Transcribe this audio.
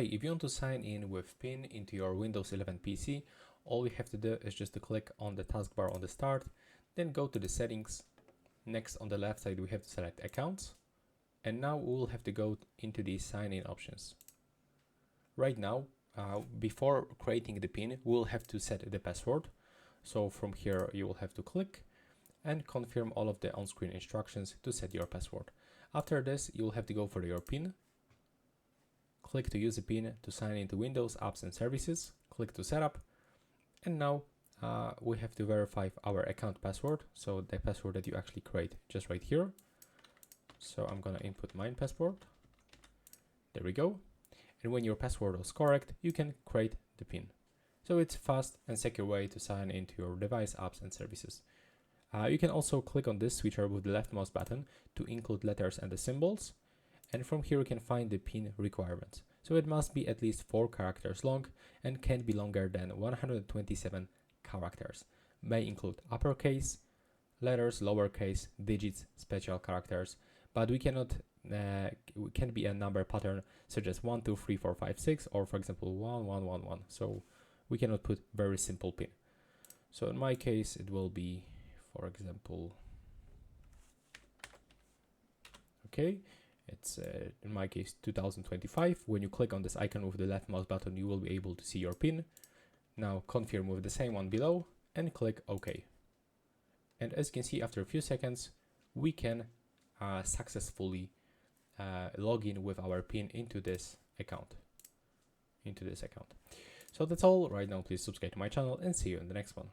Okay, if you want to sign in with PIN into your Windows 11 PC, all you have to do is just to click on the taskbar on the start, then go to the settings. Next on the left side, we have to select accounts. And now we will have to go into the sign in options. Right now, before creating the PIN, we'll have to set the password. So from here, you will have to click and confirm all of the on-screen instructions to set your password. After this, you'll have to go for your PIN. Click to use a PIN to sign into Windows apps and services. Click to setup. And now we have to verify our account password. So the password that you actually create just right here. So I'm gonna input my password. There we go. And when your password is correct, you can create the PIN. So it's a fast and secure way to sign into your device, apps and services. You can also click on this switcher with the left mouse button to include letters and the symbols. And from here you can find the PIN requirements. So it must be at least 4 characters long and can't be longer than 127 characters. May include uppercase, letters, lowercase, digits, special characters, but we cannot can be a number pattern such as 1, 2, 3, 4, 5, 6, or for example 1, 1, 1, 1. So we cannot put very simple PIN. So in my case, it will be, for example, okay, it's in my case 2025. When you click on this icon with the left mouse button, you will be able to see your PIN. Now confirm with the same one below and click OK. And as you can see, after a few seconds, we can successfully log in with our PIN into this account. So that's all right now. Please subscribe to my channel and see you in the next one.